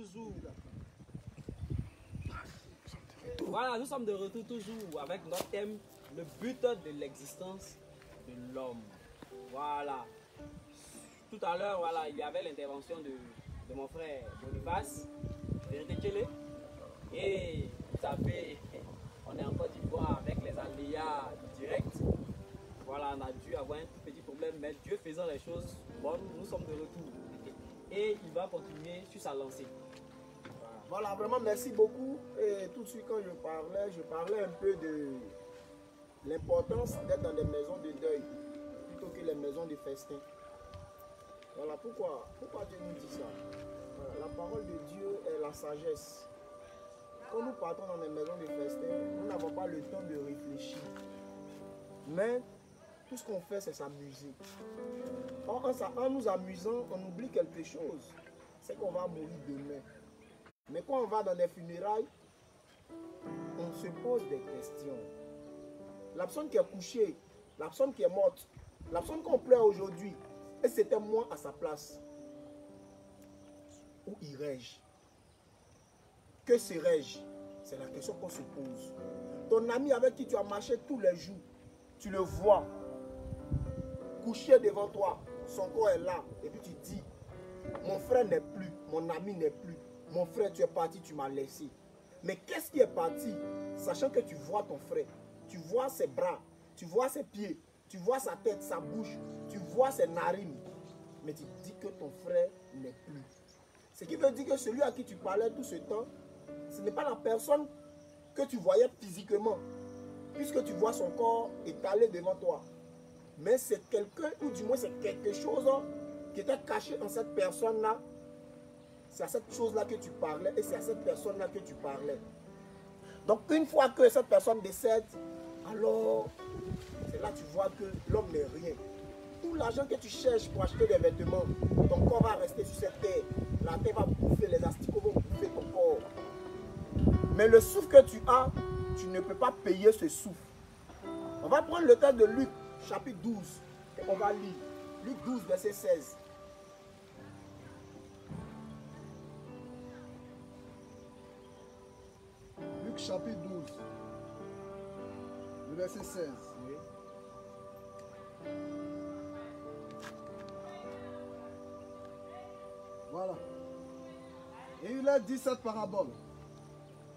toujours. Voilà, nous sommes de retour toujours avec notre thème, le but de l'existence de l'homme. Voilà. Tout à l'heure, voilà, il y avait l'intervention de mon frère Boniface, Vérité Tchélé. Et vous savez, on est en Côte d'Ivoire avec les aléas directs. Voilà, on a dû avoir un tout petit problème, mais Dieu faisant les choses bonnes, nous sommes de retour. Et il va continuer sur sa lancée. Voilà, vraiment merci beaucoup. Et tout de suite quand je parlais un peu de l'importance d'être dans des maisons de deuil plutôt que les maisons de festin. Voilà pourquoi Dieu nous dit ça. Voilà, la parole de Dieu est la sagesse. Quand nous partons dans des maisons de festin, nous n'avons pas le temps de réfléchir. Mais tout ce qu'on fait, c'est s'amuser. En nous amusant, on oublie quelque chose. C'est qu'on va mourir demain. Mais quand on va dans des funérailles, on se pose des questions. La personne qui est couchée, la personne qui est morte, la personne qu'on pleure aujourd'hui, et c'était moi à sa place, où irais-je? Que serais-je? C'est la question qu'on se pose. Ton ami avec qui tu as marché tous les jours, tu le vois, couché devant toi, son corps est là, et puis tu dis, mon frère n'est plus, mon ami n'est plus. Mon frère, tu es parti, tu m'as laissé. Mais qu'est-ce qui est parti? Sachant que tu vois ton frère, tu vois ses bras, tu vois ses pieds, tu vois sa tête, sa bouche, tu vois ses narines. Mais tu dis que ton frère n'est plus. Ce qui veut dire que celui à qui tu parlais tout ce temps, ce n'est pas la personne que tu voyais physiquement, puisque tu vois son corps étalé devant toi. Mais c'est quelqu'un, ou du moins c'est quelque chose qui était caché en cette personne-là. C'est à cette chose-là que tu parlais et c'est à cette personne-là que tu parlais. Donc une fois que cette personne décède, alors c'est là que tu vois que l'homme n'est rien. Tout l'argent que tu cherches pour acheter des vêtements, ton corps va rester sur cette terre. La terre va bouffer, les asticots vont bouffer ton corps. Mais le souffle que tu as, tu ne peux pas payer ce souffle. On va prendre le texte de Luc, chapitre 12, et on va lire. Luc 12, verset 16. Luc chapitre 12, le verset 16. Oui. Voilà. Et il a dit cette parabole.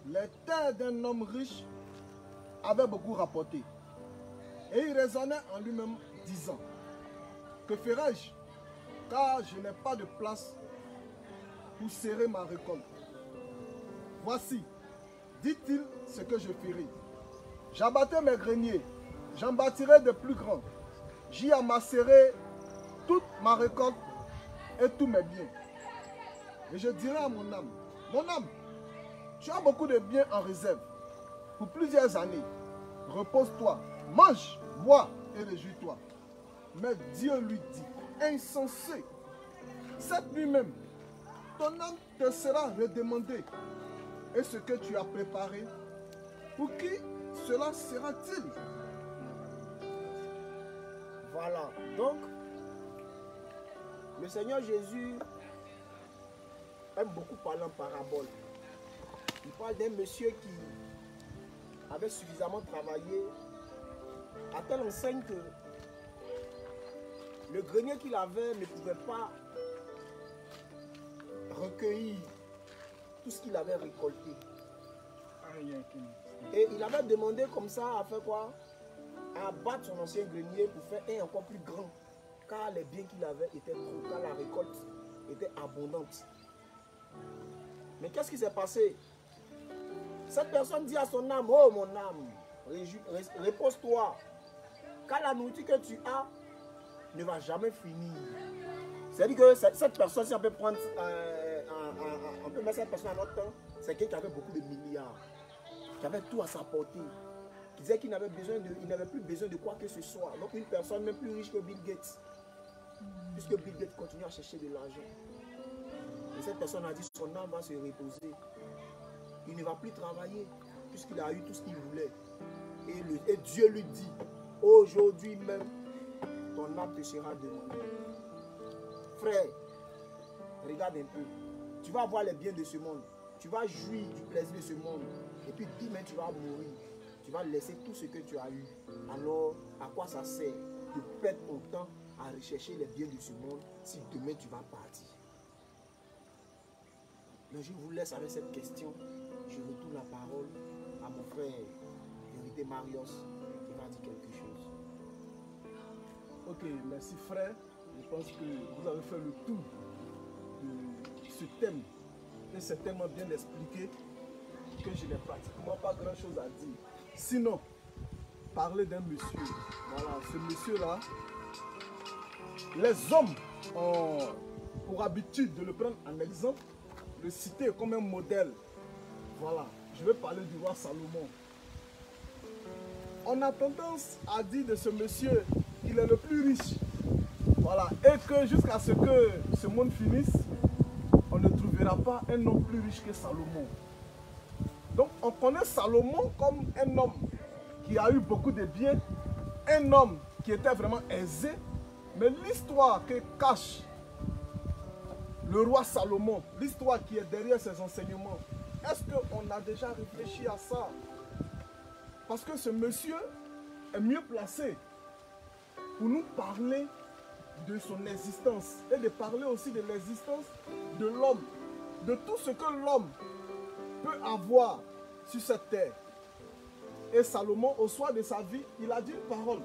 Les terres d'un homme riche avaient beaucoup rapporté. Et il raisonnait en lui-même, disant, que ferai-je, car je n'ai pas de place pour serrer ma récolte. Voici, dit-il, ce que je ferai. J'abattrai mes greniers, j'en bâtirai de plus grands. J'y amasserai toute ma récolte et tous mes biens. Et je dirai à mon âme, tu as beaucoup de biens en réserve pour plusieurs années. Repose-toi, mange, bois et réjouis-toi. Mais Dieu lui dit, insensé, cette nuit même, ton âme te sera redemandée. Et ce que tu as préparé, pour qui cela sera-t-il? Voilà, donc, le Seigneur Jésus aime beaucoup parler en parabole. Il parle d'un monsieur qui avait suffisamment travaillé à telle enseigne que le grenier qu'il avait ne pouvait pas recueillir tout ce qu'il avait récolté. Et il avait demandé comme ça à faire quoi? À abattre son ancien grenier pour faire un encore plus grand. Car les biens qu'il avait étaient trop, car la récolte était abondante. Mais qu'est-ce qui s'est passé? Cette personne dit à son âme, oh mon âme, repose-toi. Car la nourriture que tu as ne va jamais finir. C'est-à-dire que cette personne, si on peut prendre, on peut mettre cette personne à notre temps, c'est quelqu'un qui avait beaucoup de milliards, qui avait tout à sa portée, qui disait qu'il n'avait plus besoin de quoi que ce soit. Donc une personne même plus riche que Bill Gates, puisque Bill Gates continue à chercher de l'argent. Et cette personne a dit son âme va se reposer. Il ne va plus travailler, puisqu'il a eu tout ce qu'il voulait. Et Dieu lui dit, aujourd'hui même, ton âme te sera demandée. Frère, regarde un peu. Tu vas avoir les biens de ce monde. Tu vas jouir du plaisir de ce monde. Et puis demain, tu vas mourir. Tu vas laisser tout ce que tu as eu. Alors, à quoi ça sert de perdre ton temps à rechercher les biens de ce monde si demain tu vas partir? Mais je vous laisse avec cette question. Je retourne la parole à mon frère Vérité Marios qui va dire quelque chose. Ok, merci frère. Je pense que vous avez fait le tour de ce thème. Et c'est tellement bien expliqué que je n'ai pratiquement pas grand chose à dire. Sinon, parler d'un monsieur. Voilà, ce monsieur-là, les hommes ont pour habitude de le prendre en exemple, le citer comme un modèle. Voilà, je vais parler du roi Salomon. On a tendance à dire de ce monsieur qu'il est le plus riche. Voilà, et que jusqu'à ce que ce monde finisse, on ne trouvera pas un homme plus riche que Salomon. Donc on connaît Salomon comme un homme qui a eu beaucoup de biens, un homme qui était vraiment aisé, mais l'histoire que cache le roi Salomon, l'histoire qui est derrière ses enseignements, est-ce qu'on a déjà réfléchi à ça? Parce que ce monsieur est mieux placé pour nous parler de son existence et de parler aussi de l'existence de l'homme, de tout ce que l'homme peut avoir sur cette terre. Et Salomon, au soir de sa vie, il a dit une parole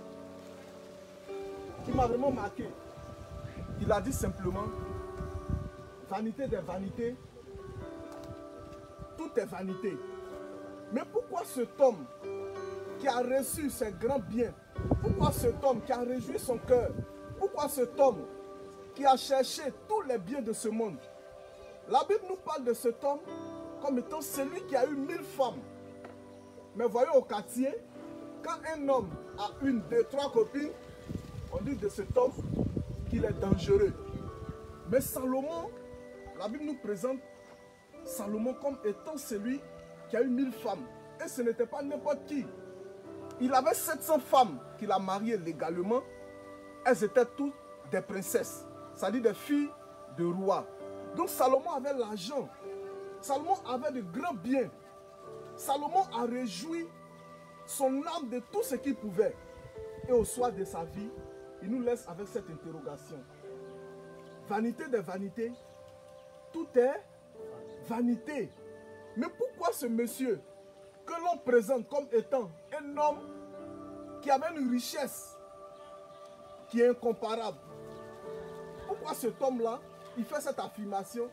qui m'a vraiment marqué. Il a dit simplement: vanité des vanités, tout est vanité. Mais pourquoi cet homme qui a reçu ses grands biens, pourquoi cet homme qui a réjoui son cœur, pourquoi cet homme qui a cherché tous les biens de ce monde, la Bible nous parle de cet homme comme étant celui qui a eu 1000 femmes. Mais voyons au quartier, quand un homme a une, deux, trois copines, on dit de cet homme qu'il est dangereux. Mais Salomon, la Bible nous présente Salomon comme étant celui qui a eu 1000 femmes. Et ce n'était pas n'importe qui. Il avait 700 femmes qu'il a mariées légalement. Elles étaient toutes des princesses, c'est-à-dire des filles de rois. Donc Salomon avait l'argent. Salomon avait de grands biens. Salomon a réjoui son âme de tout ce qu'il pouvait. Et au soir de sa vie, il nous laisse avec cette interrogation. Vanité des vanités, tout est vanité. Mais pourquoi ce monsieur que l'on présente comme étant un homme qui avait une richesse qui est incomparable, pourquoi cet homme-là, il fait cette affirmation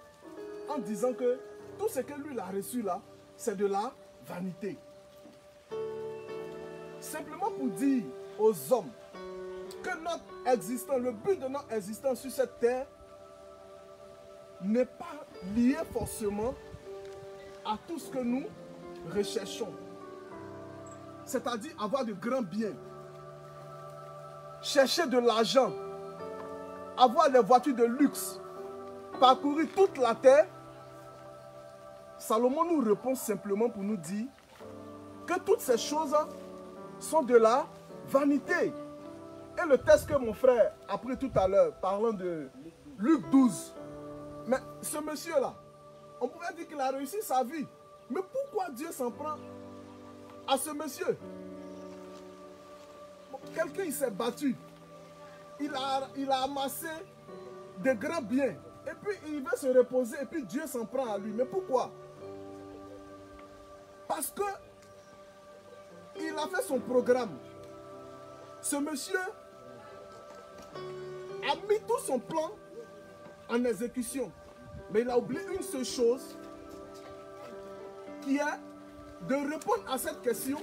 en disant que tout ce que lui il a reçu là, c'est de la vanité? Simplement pour dire aux hommes que notre existence, le but de notre existence sur cette terre n'est pas lié forcément à tout ce que nous recherchons. C'est-à-dire avoir de grands biens, chercher de l'argent, avoir des voitures de luxe, parcourir toute la terre. Salomon nous répond simplement pour nous dire que toutes ces choses sont de la vanité. Et le texte que mon frère a pris tout à l'heure, parlant de Luc 12, mais ce monsieur-là, on pourrait dire qu'il a réussi sa vie. Mais pourquoi Dieu s'en prend à ce monsieur? Quelqu'un, il s'est battu. Il a amassé de grands biens. Et puis il veut se reposer. Et puis Dieu s'en prend à lui. Mais pourquoi? Parce que il a fait son programme. Ce monsieur a mis tout son plan en exécution. Mais il a oublié une seule chose, qui est de répondre à cette question: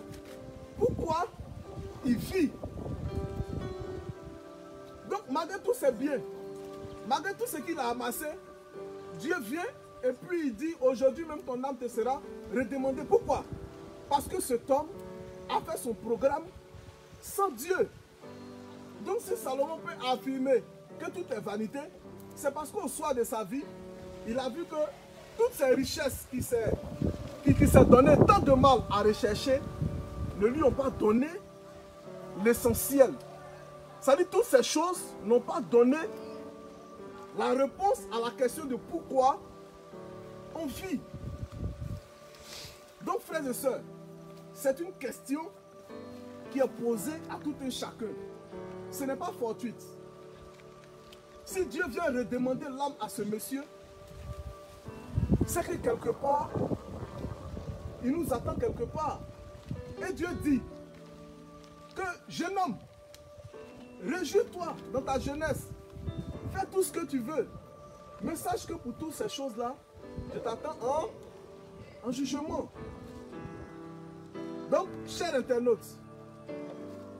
pourquoi il vit? Donc malgré tous ses biens, malgré tout ce qu'il a amassé, Dieu vient et puis il dit: aujourd'hui même ton âme te sera redemandée. Pourquoi? Parce que cet homme a fait son programme sans Dieu. Donc si Salomon peut affirmer que tout est vanité, c'est parce qu'au soir de sa vie, il a vu que toutes ces richesses qui s'est donné tant de mal à rechercher ne lui ont pas donné l'essentiel. C'est-à-dire toutes ces choses n'ont pas donné la réponse à la question de pourquoi on vit. Donc, frères et sœurs, c'est une question qui est posée à tout un chacun. Ce n'est pas fortuite. Si Dieu vient redemander l'âme à ce monsieur, c'est que quelque part, il nous attend quelque part. Et Dieu dit que, jeune homme, réjouis-toi dans ta jeunesse. Fais tout ce que tu veux. Mais sache que pour toutes ces choses-là, je t'attends en jugement. Donc, chers internautes,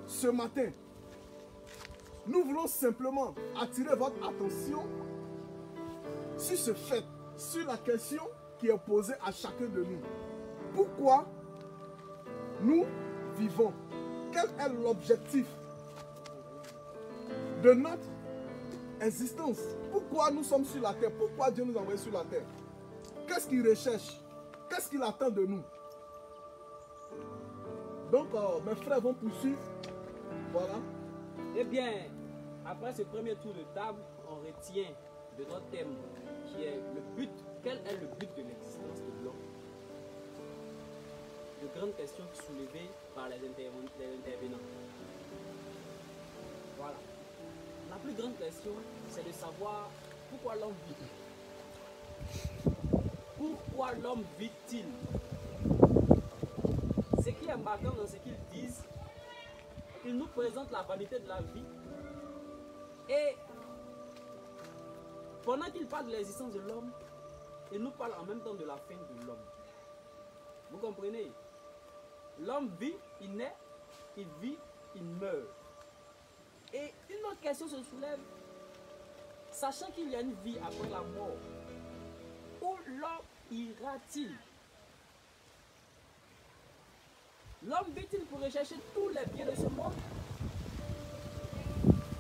ce matin, nous voulons simplement attirer votre attention sur ce fait, sur la question qui est posée à chacun de nous. Pourquoi nous vivons? Quel est l'objectif de notre existence? Pourquoi nous sommes sur la terre? Pourquoi Dieu nous a envoyés sur la terre? Qu'est-ce qu'il recherche? Qu'est-ce qu'il attend de nous? Donc, mes frères vont poursuivre. Voilà. Eh bien, après ce premier tour de table, on retient de notre thème qui est le but. Quel est le but de l'existence de l'homme? De grandes questions soulevées par les intervenants. Voilà. La plus grande question, c'est de savoir pourquoi l'homme vit. Pourquoi l'homme vit-il? Ce qui est marquant dans ce qu'ils disent, ils nous présentent la vanité de la vie. Et pendant qu'ils parlent de l'existence de l'homme, ils nous parlent en même temps de la fin de l'homme. Vous comprenez? L'homme vit, il naît, il vit, il meurt. Et une autre question se soulève, sachant qu'il y a une vie après la mort, où l'homme ira-t-il? L'homme vit-il pour rechercher tous les biens de ce monde?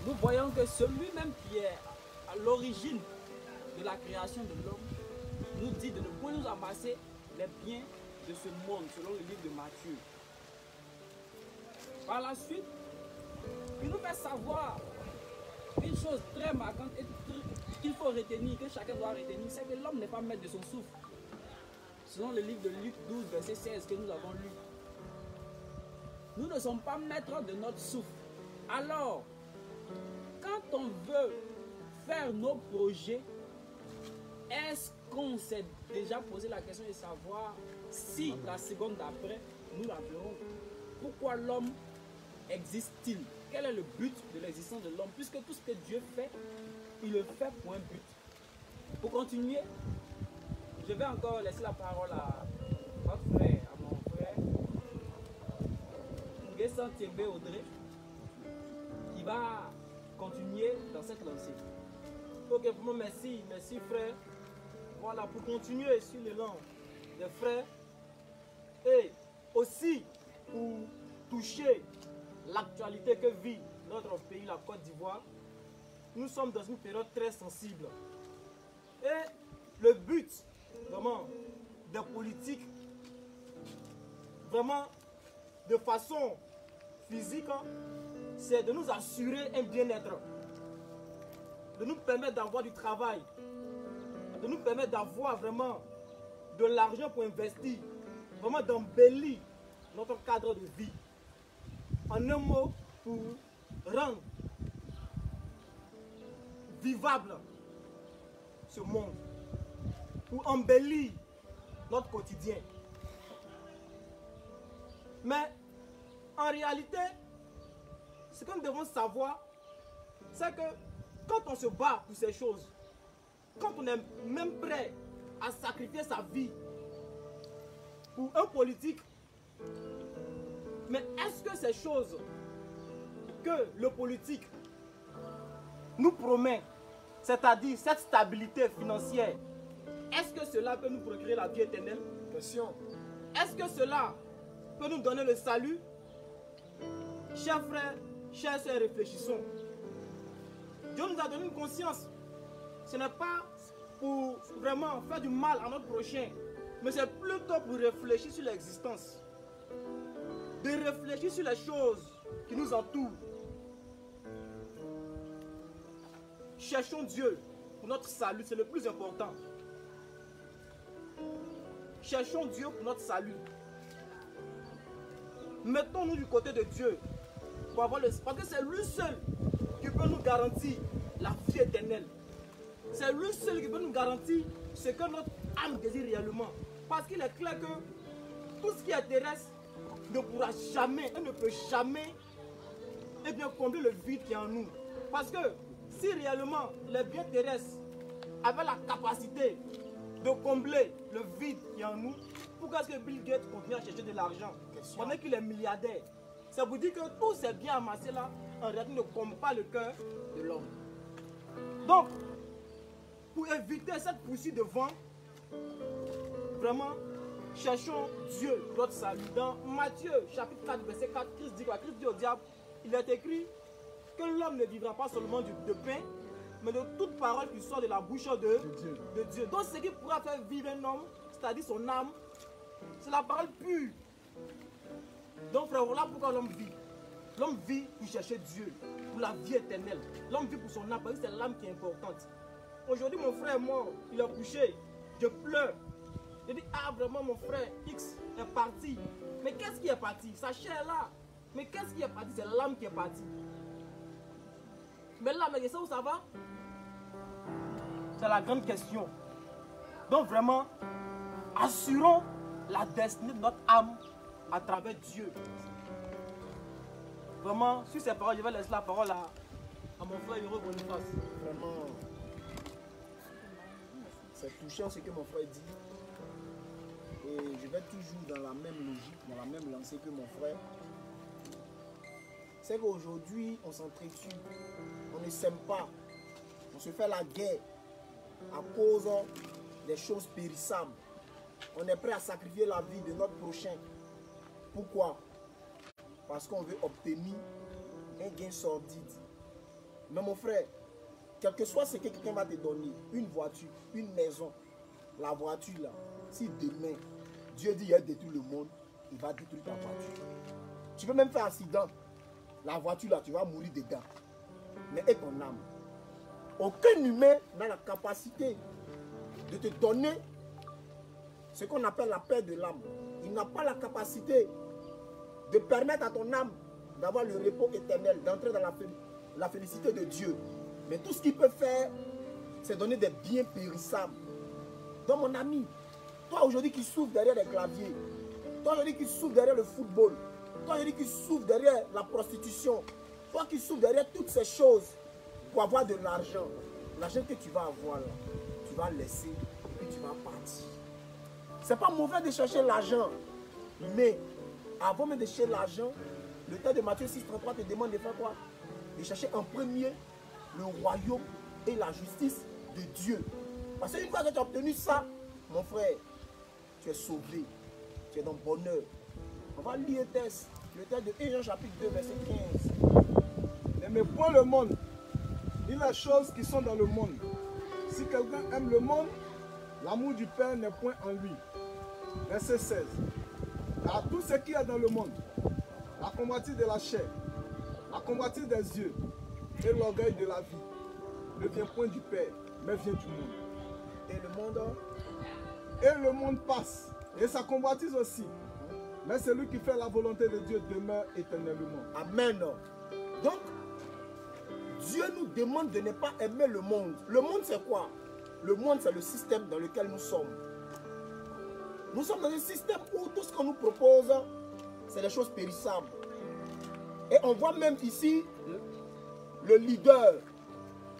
Nous voyons que celui-même qui est à l'origine de la création de l'homme nous dit de ne point nous amasser les biens de ce monde, selon le livre de Matthieu. Par la suite, il nous fait savoir une chose très marquante et qu'il faut retenir, que chacun doit retenir, c'est que l'homme n'est pas maître de son souffle. Selon le livre de Luc 12, verset 16 que nous avons lu. Nous ne sommes pas maîtres de notre souffle. Alors, quand on veut faire nos projets, est-ce qu'on s'est déjà posé la question de savoir si la seconde d'après, nous la verrons? Pourquoi l'homme existe-t-il? Quel est le but de l'existence de l'homme? Puisque tout ce que Dieu fait, il le fait pour un but. Pour continuer, je vais encore laisser la parole à votre frère, à mon frère, Nguessan Thiembe Audrey, qui va continuer dans cette lancée. Ok, vraiment merci, merci frère. Voilà, pour continuer sur l'élan des frères et aussi pour toucher l'actualité que vit notre pays, la Côte d'Ivoire, nous sommes dans une période très sensible. Et le but, vraiment, des politiques, vraiment, de façon physique, c'est de nous assurer un bien-être, de nous permettre d'avoir du travail, de nous permettre d'avoir vraiment de l'argent pour investir, vraiment d'embellir notre cadre de vie. En un mot, pour rendre vivable ce monde, pour embellir notre quotidien. Mais en réalité, ce que nous devons savoir, c'est que quand on se bat pour ces choses, quand on est même prêt à sacrifier sa vie pour un politique, mais est-ce que ces choses que le politique nous promet, c'est-à-dire cette stabilité financière, est-ce que cela peut nous procurer la vie éternelle? Question. Est-ce que cela peut nous donner le salut? Chers frères, chers sœurs, réfléchissons. Dieu nous a donné une conscience. Ce n'est pas pour vraiment faire du mal à notre prochain, mais c'est plutôt pour réfléchir sur l'existence. De réfléchir sur les choses qui nous entourent. Cherchons Dieu pour notre salut, c'est le plus important. cherchons Dieu pour notre salut. Mettons-nous du côté de Dieu. Pour avoir parce que c'est lui seul qui peut nous garantir la vie éternelle. C'est lui seul qui peut nous garantir ce que notre âme désire réellement. Parce qu'il est clair que tout ce qui est terrestre ne pourra jamais et ne peut jamais combler le vide qui est en nous. Parce que si réellement les biens terrestres avaient la capacité de combler le vide qui est en nous, pourquoi est-ce que Bill Gates continue à chercher de l'argent pendant qu'il est milliardaire? Ça vous dit que tous ces biens amassés là, en réalité, ne comblent pas le cœur de l'homme. Donc, pour éviter cette poursuite de vent, vraiment, cherchons Dieu, notre salut. Dans Matthieu, chapitre 4, verset 4, Christ dit quoi? Christ dit au diable, il est écrit que l'homme ne vivra pas seulement de pain, mais de toute parole qui sort de la bouche de Dieu. Donc, ce qui pourra faire vivre un homme, c'est-à-dire son âme, c'est la parole pure. Donc, frère, voilà pourquoi l'homme vit. L'homme vit pour chercher Dieu, pour la vie éternelle. L'homme vit pour son âme, parce que c'est l'âme qui est importante. Aujourd'hui, mon frère est mort, il est couché, je pleure. Je dis, ah, vraiment, mon frère X est parti. Mais qu'est-ce qui est parti? Sa chair est là. Mais qu'est-ce qui est parti? C'est l'âme qui est partie. Mais là, mais ça où ça va? C'est la grande question. Donc, vraiment, assurons la destinée de notre âme à travers Dieu. Vraiment, sur ces paroles, je vais laisser la parole à mon frère Yoro Boniface. Vraiment, c'est touchant ce que mon frère dit. Et je vais toujours dans la même logique, dans la même lancée que mon frère. C'est qu'aujourd'hui, on s'entretue, on ne s'aime pas, on se fait la guerre à cause des choses périssables. On est prêt à sacrifier la vie de notre prochain. Pourquoi? Parce qu'on veut obtenir un gain sordide. Mais mon frère, quel que soit ce que quelqu'un va te donner, une voiture, une maison, la voiture là, si demain, Dieu dit qu'il a détruit le monde, il va détruire ta voiture. Tu peux même faire un accident. La voiture là, tu vas mourir dedans. Mais et ton âme? Aucun humain n'a la capacité de te donner ce qu'on appelle la paix de l'âme. Il n'a pas la capacité de permettre à ton âme d'avoir le repos éternel, d'entrer dans la félicité de Dieu. Mais tout ce qu'il peut faire, c'est donner des biens périssables. Donc mon ami, toi aujourd'hui qui souffres derrière les claviers, toi aujourd'hui qui souffres derrière le football, toi aujourd'hui qui souffres derrière la prostitution, toi qui souffres derrière toutes ces choses pour avoir de l'argent, l'argent que tu vas avoir là, tu vas laisser et puis tu vas partir. C'est pas mauvais de chercher l'argent, mais avant même de chercher l'argent, le texte de Matthieu 6,33 te demande de faire quoi? De chercher en premier le royaume et la justice de Dieu. Parce qu'une fois que tu as obtenu ça, mon frère, tu es sauvé, tu es dans le bonheur. On va lire le texte de 1 Jean chapitre 2, verset 15. N'aimez point le monde, ni les choses qui sont dans le monde. Si quelqu'un aime le monde, l'amour du Père n'est point en lui. Verset 16. Car tout ce qui est dans le monde, la convoitise de la chair, la convoitise des yeux et l'orgueil de la vie, ne vient point du Père, mais vient du monde. Et le monde passe, et sa convoitise aussi. Mais celui qui fait la volonté de Dieu demeure éternellement. Amen. Donc, Dieu nous demande de ne pas aimer le monde. Le monde, c'est quoi? Le monde, c'est le système dans lequel nous sommes. Nous sommes dans un système où tout ce qu'on nous propose, c'est des choses périssables. Et on voit même ici le leader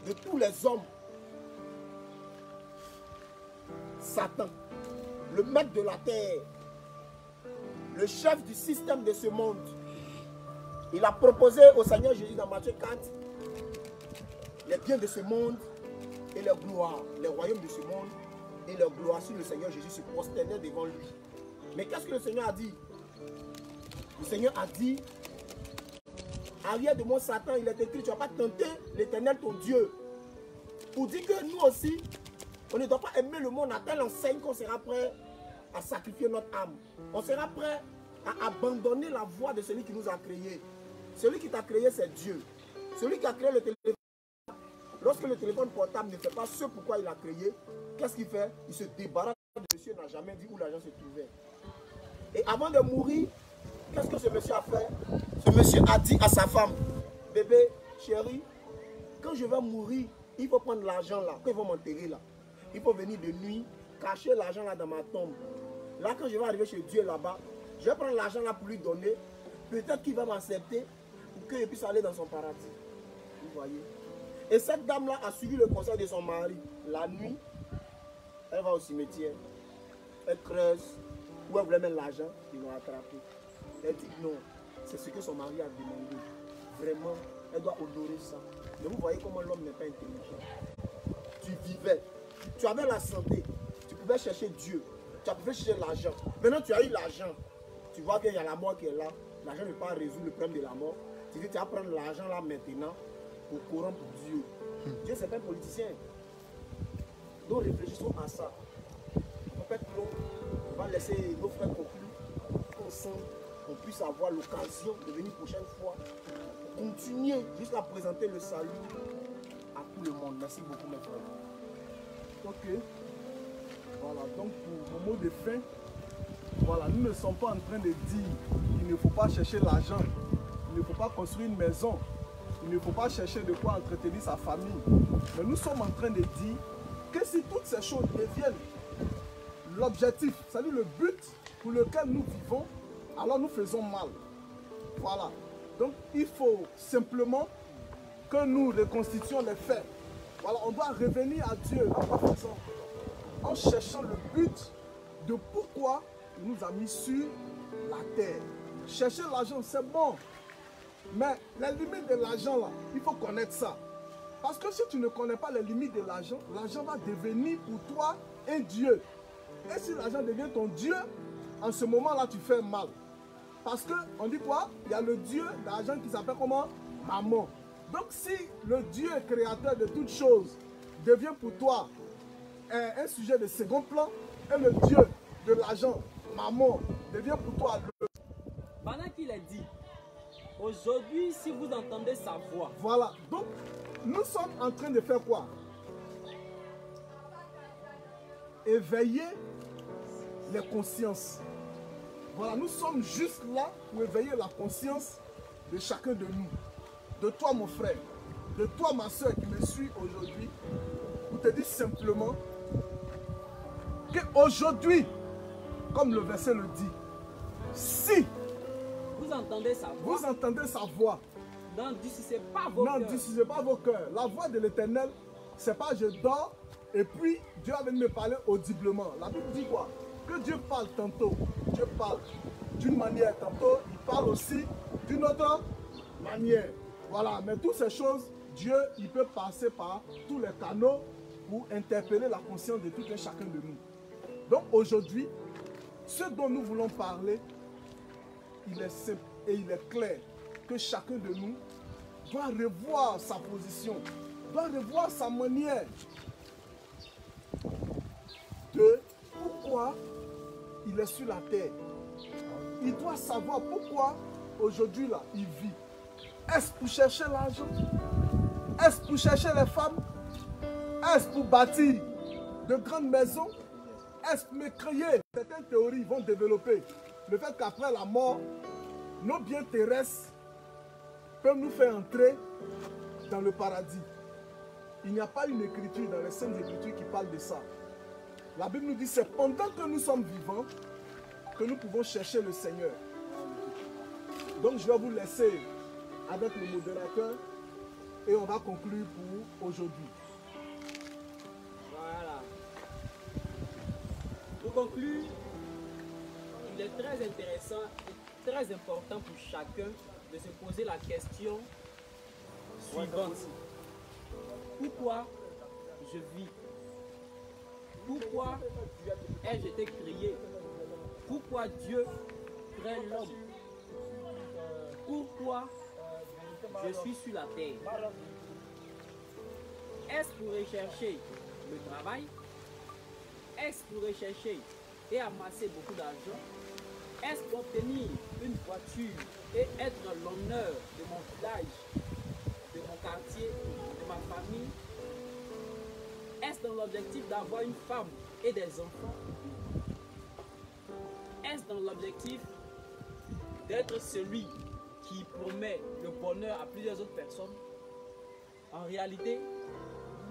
de tous les hommes, Satan, le maître de la terre, le chef du système de ce monde. Il a proposé au Seigneur Jésus dans Matthieu 4 les biens de ce monde et leur gloire, les royaumes de ce monde et leur gloire sur le Seigneur Jésus se prosternait devant lui. Mais qu'est-ce que le Seigneur a dit? Le Seigneur a dit, arrière de moi Satan, il est écrit, tu ne vas pas tenter l'Éternel ton Dieu. Pour dire que nous aussi, on ne doit pas aimer le monde à telle enseigne qu'on sera prêt à sacrifier notre âme. On sera prêt à abandonner la voie de celui qui nous a créés. Celui qui t'a créé, c'est Dieu. Celui qui a créé le téléphone, lorsque le téléphone portable ne fait pas ce pourquoi il a créé, qu'est-ce qu'il fait? Il se débarrasse Le monsieur n'a jamais dit où l'argent se trouvait. Et avant de mourir, qu'est-ce que ce monsieur a fait? Ce monsieur a dit à sa femme, bébé, chérie, quand je vais mourir, il faut prendre l'argent là, quand ils vont m'enterrer là. Il faut venir de nuit, cacher l'argent là dans ma tombe. Là, quand je vais arriver chez Dieu là-bas, je vais prendre l'argent là pour lui donner. Peut-être qu'il va m'accepter pour qu'il puisse aller dans son paradis. Vous voyez? Et cette dame-là a suivi le conseil de son mari. La nuit, elle va au cimetière. Elle creuse. Où elle voulait mettre l'argent, ils l'ont attrapé. Elle dit non, c'est ce que son mari a demandé. Vraiment, elle doit honorer ça. Mais vous voyez comment l'homme n'est pas intelligent. Tu vivais, tu avais la santé, tu pouvais chercher Dieu, tu pouvais chercher l'argent. Maintenant, tu as eu l'argent. Tu vois qu'il y a la mort qui est là. L'argent ne peut pas résoudre le problème de la mort. Tu dis, tu vas prendre l'argent là maintenant pour corrompre Dieu. Dieu, c'est pas un politicien. Donc, réfléchissons à ça. En fait, on va laisser nos frères conclure ensemble, qu'on puisse avoir l'occasion de venir prochaine fois pour continuer jusqu'à présenter le salut à tout le monde. Merci beaucoup, mes frères. Ok. Voilà, donc pour mon mot de fin, voilà, nous ne sommes pas en train de dire qu'il ne faut pas chercher l'argent, il ne faut pas construire une maison, il ne faut pas chercher de quoi entretenir sa famille. Mais nous sommes en train de dire que si toutes ces choses deviennent l'objectif, c'est-à-dire le but pour lequel nous vivons, alors nous faisons mal. Voilà. Donc il faut simplement que nous reconstituions les faits. Voilà, on doit revenir à Dieu en cherchant le but de pourquoi il nous a mis sur la terre. Chercher l'argent, c'est bon. Mais les limites de l'argent, là, il faut connaître ça. Parce que si tu ne connais pas les limites de l'argent, l'argent va devenir pour toi un Dieu. Et si l'argent devient ton Dieu, en ce moment-là, tu fais mal. Parce qu'on dit quoi? Il y a le Dieu d'argent qui s'appelle comment? Mammon. Donc si le Dieu créateur de toutes choses devient pour toi un sujet de second plan, et le Dieu de l'argent, Mammon, devient pour toi le... Pendant qu'il a dit, aujourd'hui, si vous entendez sa voix, Voilà. Donc, nous sommes en train de faire quoi? Éveiller les consciences. Voilà, nous sommes juste là pour éveiller la conscience de chacun de nous. De toi, mon frère, de toi, ma soeur qui me suit aujourd'hui, pour te dire simplement qu'aujourd'hui, comme le verset le dit, si vous entendez sa voix, vous entendez sa voix, n'endurcissez pas vos non, cœurs. dissusez pas vos cœurs. La voix de l'Éternel, c'est pas je dors et puis Dieu va venir me parler audiblement. La Bible dit quoi? Que Dieu parle tantôt. Dieu parle d'une manière, tantôt il parle aussi d'une autre manière. Voilà, mais toutes ces choses, Dieu, il peut passer par tous les canaux pour interpeller la conscience de tout un chacun de nous. Donc aujourd'hui, ce dont nous voulons parler, il est simple et il est clair que chacun de nous doit revoir sa position, doit revoir sa manière de pourquoi il est sur la terre. Il doit savoir pourquoi aujourd'hui là il vit. Est-ce pour chercher l'argent? Est-ce pour chercher les femmes? Est-ce pour bâtir de grandes maisons? Est-ce pour me créer? Certaines théories vont développer le fait qu'après la mort, nos biens terrestres peuvent nous faire entrer dans le paradis. Il n'y a pas une écriture dans les Saintes Écritures qui parle de ça. La Bible nous dit c'est pendant que nous sommes vivants que nous pouvons chercher le Seigneur. Donc je vais vous laisser avec le modérateur et on va conclure pour aujourd'hui. Voilà. Pour conclure, il est très intéressant et très important pour chacun de se poser la question suivante. Pourquoi je vis? Pourquoi ai-je été créé? Pourquoi Dieu crée l'homme? Pourquoi je suis sur la terre? Est-ce pour rechercher le travail? Est-ce pour rechercher et amasser beaucoup d'argent? Est-ce pour obtenir une voiture et être l'honneur de mon village, de mon quartier, de ma famille? Est-ce dans l'objectif d'avoir une femme et des enfants? est-ce dans l'objectif d'être celui qui promet le bonheur à plusieurs autres personnes? En réalité,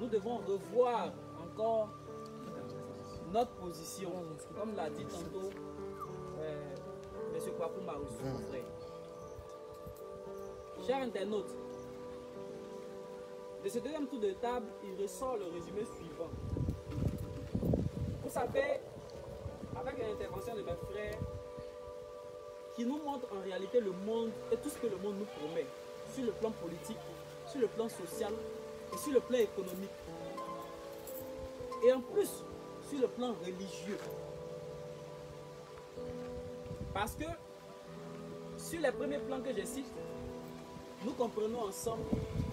nous devons revoir encore notre position, comme l'a dit tantôt M. Kwaku Marus, mon frère. Chers internautes, de ce deuxième tour de table, il ressort le résumé suivant. Vous savez, avec l'intervention de mes frères, qui nous montrent en réalité le monde et tout ce que le monde nous promet, sur le plan politique, sur le plan social et sur le plan économique. Et en plus, sur le plan religieux. Parce que, sur les premiers plans que je cite, nous comprenons ensemble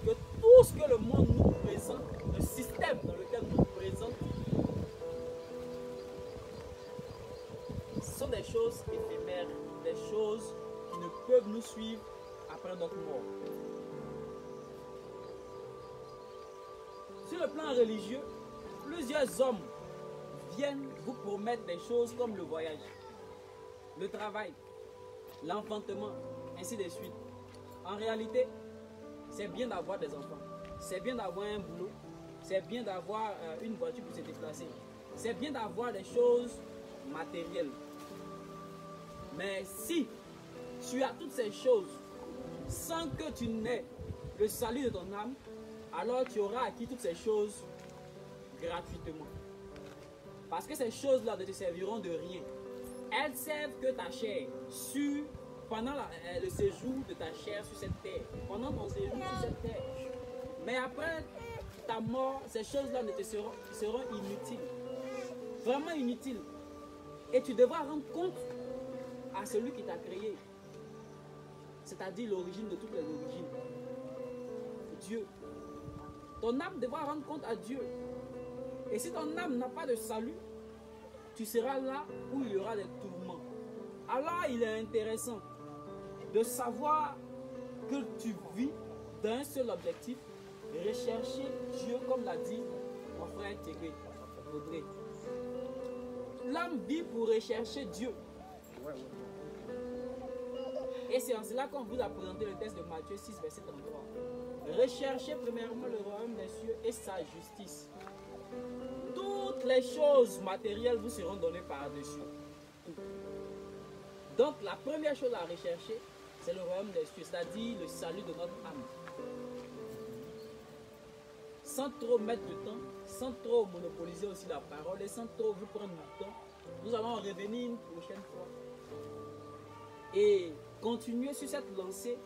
que tout ce que le monde nous présente, le système dans lequel nous présente, sont des choses éphémères, des choses qui ne peuvent nous suivre après notre mort. Sur le plan religieux, plusieurs hommes viennent vous promettre des choses comme le voyage, le travail, l'enfantement, ainsi de suite. En réalité, c'est bien d'avoir des enfants, c'est bien d'avoir un boulot, c'est bien d'avoir une voiture pour se déplacer, c'est bien d'avoir des choses matérielles. Mais si tu as toutes ces choses sans que tu n'aies le salut de ton âme, alors tu auras acquis toutes ces choses gratuitement. Parce que ces choses-là ne te serviront de rien. Elles servent que ta chair pendant le séjour de ta chair sur cette terre, pendant ton séjour sur cette terre. Mais après ta mort, ces choses-là seront inutiles, vraiment inutiles. Et tu devras rendre compte à celui qui t'a créé, c'est-à-dire l'origine de toutes les origines, Dieu. Ton âme devra rendre compte à Dieu. Et si ton âme n'a pas de salut, tu seras là où il y aura des tourments. Alors il est intéressant de savoir que tu vis d'un seul objectif, rechercher Dieu, comme l'a dit mon frère Tégré, Audrey. L'âme vit pour rechercher Dieu. Et c'est en cela qu'on vous a présenté le texte de Matthieu 6, verset 33. Recherchez premièrement le royaume des cieux et sa justice. Toutes les choses matérielles vous seront données par-dessus. Donc la première chose à rechercher, c'est le royaume des cieux, c'est-à-dire le salut de notre âme. Sans trop mettre de temps, sans trop monopoliser aussi la parole et sans trop vous prendre du temps, nous allons revenir une prochaine fois et continuer sur cette lancée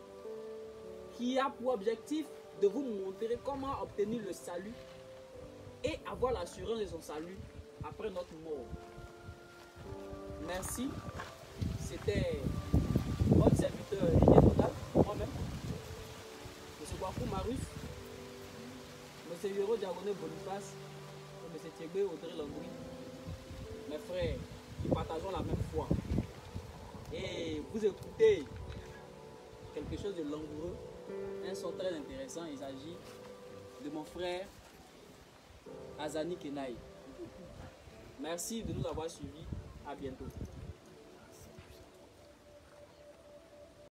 qui a pour objectif de vous montrer comment obtenir le salut et avoir l'assurance de son salut après notre mort. Merci. C'était votre serviteur Ligue Total, moi-même, M. Kwaku Marus, M. Yoro Diagoné Boniface, M. Tégbé Audrey Landry, mes frères qui partageons la même foi. Et vous écoutez quelque chose de langoureux, un son très intéressant. Il s'agit de mon frère Azani Kenaï. Merci de nous avoir suivis. À bientôt.